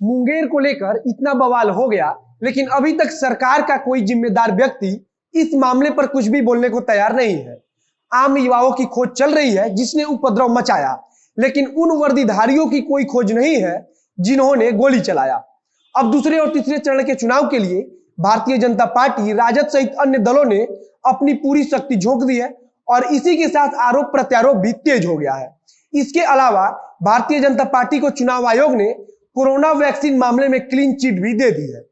मुंगेर को लेकर इतना बवाल हो गया, लेकिन अभी तक सरकार का कोई जिम्मेदार व्यक्ति इस मामले पर कुछ भी बोलने को तैयार नहीं है। आम युवाओं की खोज चल रही है जिसने उपद्रव मचाया, लेकिन उन वर्दीधारियों की कोई खोज नहीं है जिन्होंने गोली चलाया। अब दूसरे और तीसरे चरण के चुनाव के लिए भारतीय जनता पार्टी, राजद सहित अन्य दलों ने अपनी पूरी शक्ति झोंक दी है और इसी के साथ आरोप प्रत्यारोप भी तेज हो गया है। इसके अलावा भारतीय जनता पार्टी को चुनाव आयोग ने कोरोना वैक्सीन मामले में क्लीन चिट भी दे दी है।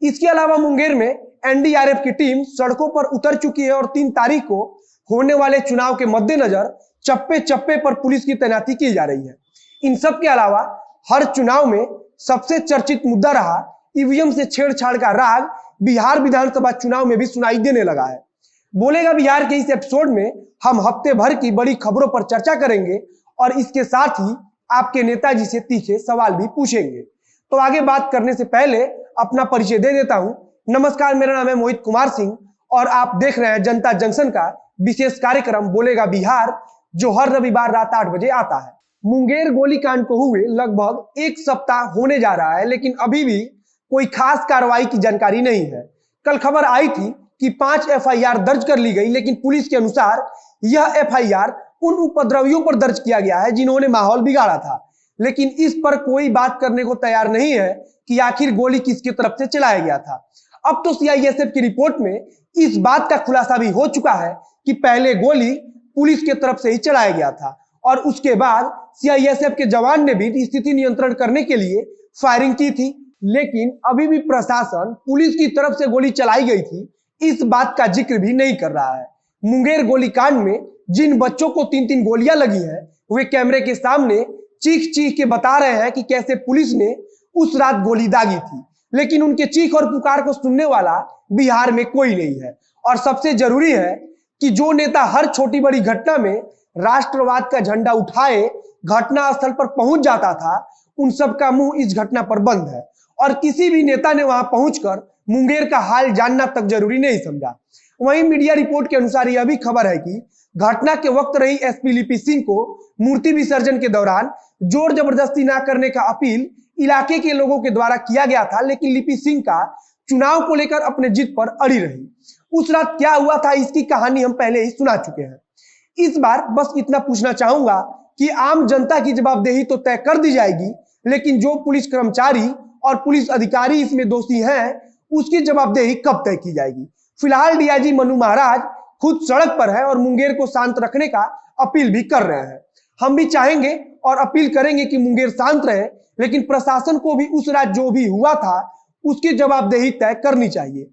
इसके अलावा मुंगेर में एनडीआरएफ की टीम सड़कों पर उतर चुकी है और 3 तारीख को होने वाले चुनाव के मद्देनजर चप्पे चप्पे पर पुलिस की तैनाती की जा रही है। इन सब के अलावा हर चुनाव में सबसे चर्चित मुद्दा रहा ईवीएम से छेड़छाड़ का राग बिहार विधानसभा चुनाव में भी सुनाई देने लगा है। बोलेगा बिहार के इस एपिसोड में हम हफ्ते भर की बड़ी खबरों पर चर्चा करेंगे और इसके साथ ही आपके नेताजी से तीखे सवाल भी पूछेंगे। तो आगे बात करने से पहले अपना परिचय दे देता हूं। नमस्कार, मेरा नाम है मोहित कुमार सिंह और आप देख रहे हैं जनता जंक्शन का विशेष कार्यक्रम बोलेगा बिहार, जो हर रविवार रात 8 बजे आता है। मुंगेर गोलीकांड को हुए लगभग 1 सप्ताह होने जा रहा है, लेकिन अभी भी कोई खास कार्रवाई की जानकारी नहीं है। कल खबर आई थी कि 5 एफआईआर दर्ज कर ली गई, लेकिन पुलिस के अनुसार यह एफआईआर उन उपद्रवियों पर दर्ज किया गया है जिन्होंने माहौल बिगाड़ा था, लेकिन इस पर कोई बात करने को तैयार नहीं है कि आखिर गोली किसकी तरफ से चलाया गया था। अब तो सीआईएसएफ की रिपोर्ट में इस बात का खुलासा भी हो चुका है कि पहले गोली पुलिस की तरफ से ही चलाया गया था और उसके बाद सीआईएसएफ के जवान ने भी स्थिति नियंत्रण करने के लिए फायरिंग की थी, लेकिन अभी भी प्रशासन पुलिस की तरफ से गोली चलाई गई थी इस बात का जिक्र भी नहीं कर रहा है। मुंगेर गोलीकांड में जिन बच्चों को 3-3 गोलियां लगी हैं, वे कैमरे के सामने चीख चीख के बता रहे हैं कि कैसे पुलिस ने उस रात गोली दागी थी, लेकिन उनके चीख और पुकार को सुनने वाला बिहार में कोई नहीं है। और सबसे जरूरी है कि जो नेता हर छोटी बड़ी घटना में राष्ट्रवाद का झंडा उठाए घटना स्थल पर पहुंच जाता था, उन सब का मुंह इस घटना पर बंद है और किसी भी नेता ने वहां पहुंचकर मुंगेर का हाल जानना तक जरूरी नहीं समझा। वहीं मीडिया रिपोर्ट के अनुसार यह भी खबर है कि घटना के वक्त रही एसपी लिपि सिंह को मूर्ति विसर्जन के दौरान जोर जबरदस्ती ना करने का अपील इलाके के लोगों के द्वारा किया गया था, लेकिन लिपि सिंह का चुनाव को लेकर अपने जिद पर अड़ी रही। उस रात क्या हुआ था इसकी कहानी हम पहले ही सुना चुके हैं। इस बार बस इतना पूछना चाहूंगा कि आम जनता की जवाबदेही तो तय कर दी जाएगी, लेकिन जो पुलिस कर्मचारी और पुलिस अधिकारी इसमें दोषी हैं, उसकी जवाबदेही कब तय की जाएगी। फिलहाल डीआईजी मनु महाराज खुद सड़क पर है और मुंगेर को शांत रखने का अपील भी कर रहे हैं। हम भी चाहेंगे और अपील करेंगे कि मुंगेर शांत रहे, लेकिन प्रशासन को भी उस रात जो भी हुआ था उसकी जवाबदेही तय करनी चाहिए।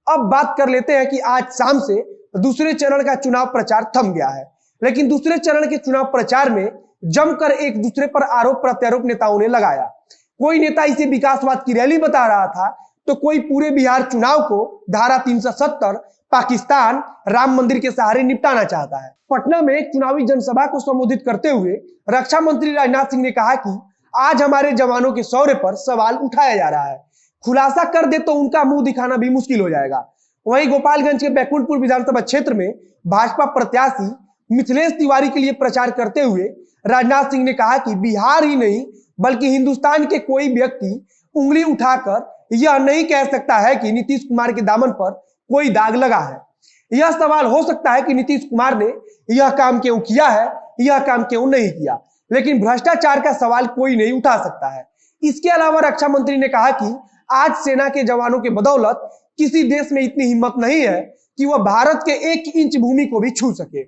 अब बात कर लेते हैं कि आज शाम से दूसरे चरण का चुनाव प्रचार थम गया है, लेकिन दूसरे चरण के चुनाव प्रचार में जमकर एक दूसरे पर आरोप प्रत्यारोप नेताओं ने लगाया। कोई नेता इसे विकासवाद की रैली बता रहा था, तो कोई पूरे बिहार चुनाव को धारा 370 पाकिस्तान राम मंदिर के सहारे निपटाना चाहता है। पटना में एक चुनावी जनसभा को संबोधित करते हुए रक्षा मंत्री राजनाथ सिंह ने कहा कि आज हमारे जवानों के शौर्य पर सवाल उठाया जा रहा है, खुलासा कर दे तो उनका मुंह दिखाना भी मुश्किल हो जाएगा। वहीं गोपालगंज के बैकुंठपुर विधानसभा क्षेत्र में भाजपा प्रत्याशी मिथिलेश तिवारी के लिए प्रचार करते हुए राजनाथ सिंह ने कहा कि बिहार ही नहीं बल्कि हिंदुस्तान के कोई व्यक्ति उंगली उठाकर यह नहीं कह सकता है कि नीतीश कुमार के दामन पर कोई दाग लगा है। यह सवाल हो सकता है कि नीतीश कुमार ने यह काम क्यों किया है, यह काम क्यों नहीं किया, लेकिन भ्रष्टाचार का सवाल कोई नहीं उठा सकता है। इसके अलावा रक्षा मंत्री ने कहा कि आज सेना के जवानों के बदौलत किसी देश में इतनी हिम्मत नहीं है कि वह भारत के 1 इंच भूमि को भी छू सके।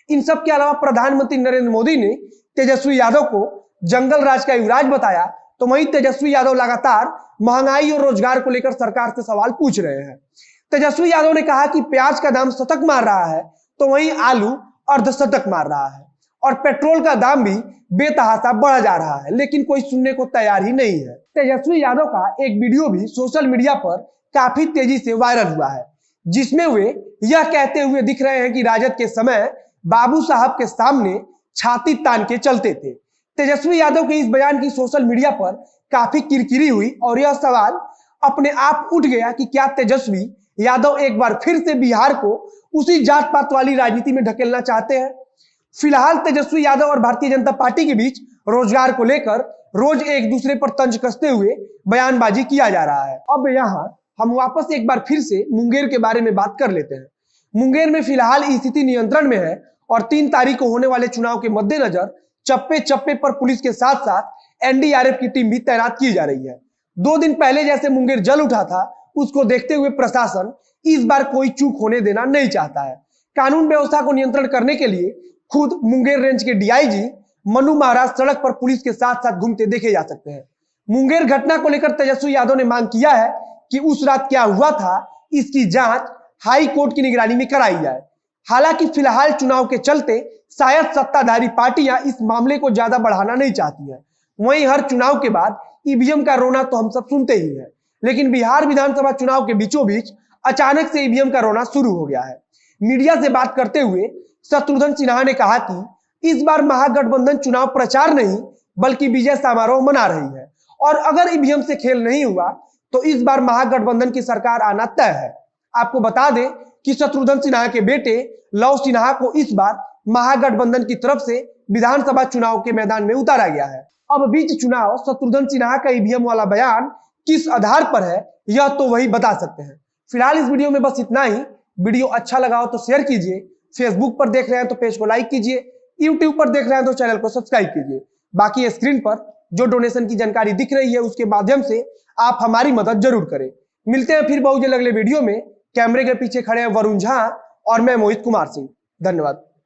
इन सब के अलावा प्रधानमंत्री नरेंद्र मोदी ने तेजस्वी यादव को जंगल राज का युवराज बताया, तो वहीं तेजस्वी यादव लगातार महंगाई और रोजगार को लेकर सरकार से सवाल पूछ रहे हैं। तेजस्वी यादव ने कहा कि प्याज का दाम शतक मार रहा है, तो वहीं आलू अर्धशतक मार रहा है और पेट्रोल का दाम भी बेतहाशा बढ़ जा रहा है, लेकिन कोई सुनने को तैयार ही नहीं है। तेजस्वी यादव का एक वीडियो भी सोशल मीडिया पर काफी तेजी से वायरल हुआ है, जिसमें वे यह कहते हुए दिख रहे हैं कि राजद के समय बाबू साहब के सामने छाती तान के चलते थे। तेजस्वी यादव के इस बयान की सोशल मीडिया पर काफी किरकिरी हुई और यह सवाल अपने आप उठ गया कि क्या तेजस्वी यादव एक बार फिर से बिहार को उसी जात पात वाली राजनीति में ढकेलना चाहते हैं। फिलहाल तेजस्वी यादव और भारतीय जनता पार्टी के बीच रोजगार को लेकर रोज एक दूसरे पर तंज कसते हुए बयानबाजी किया जा रहा है। अब यहाँ हम वापस एक बार फिर से मुंगेर के बारे में बात कर लेते हैं। मुंगेर में फिलहाल स्थिति नियंत्रण में है और 3 तारीख को होने वाले चुनाव के मद्देनजर चप्पे चप्पे पर पुलिस के साथ साथ एनडीआरएफ की टीम भी तैनात की जा रही है। 2 दिन पहले जैसे मुंगेर जल उठा था, उसको देखते हुए प्रशासन इस बार कोई चूक होने देना नहीं चाहता है। कानून व्यवस्था को नियंत्रण करने के लिए खुद मुंगेर रेंज के डीआईजी मनु महाराज सड़क पर पुलिस के साथ साथ घूमते देखे जा सकते हैं। मुंगेर घटना को लेकर तेजस्वी यादव ने मांग किया है कि उस रात क्या हुआ था, इसकी जांच हाई कोर्ट की निगरानी में कराई जाए। हालांकि फिलहाल चुनाव के चलते शायद सत्ताधारी पार्टियां इस मामले को ज्यादा बढ़ाना नहीं चाहती है। वहीं हर चुनाव के बाद ईवीएम का रोना तो हम सब सुनते ही हैं, लेकिन बिहार विधानसभा चुनाव के बीचों बीच अचानक से ईवीएम का रोना शुरू हो गया है। मीडिया से बात करते हुए शत्रुघ्न सिन्हा ने कहा कि इस बार महागठबंधन चुनाव प्रचार नहीं बल्कि विजय समारोह मना रही है और अगर ईवीएम से खेल नहीं हुआ तो इस बार महागठबंधन की सरकार आना तय है। आपको बता दें कि शत्रुघ्न सिन्हा के बेटे लव सिन्हा को इस बार महागठबंधन की तरफ से विधानसभा चुनाव के मैदान में उतारा गया है। अब बीच चुनाव शत्रुघ्न सिन्हा का ईवीएम वाला बयान किस आधार पर है, यह तो वही बता सकते हैं। फिलहाल इस वीडियो में बस इतना ही। वीडियो अच्छा लगा हो तो शेयर कीजिए, फेसबुक पर देख रहे हैं तो पेज को लाइक कीजिए, यूट्यूब पर देख रहे हैं तो चैनल को सब्सक्राइब कीजिए। बाकी स्क्रीन पर जो डोनेशन की जानकारी दिख रही है उसके माध्यम से आप हमारी मदद जरूर करें। मिलते हैं फिर बहुत जल्द अगले वीडियो में। कैमरे के पीछे खड़े हैं वरुण झा और मैं मोहित कुमार सिंह। धन्यवाद।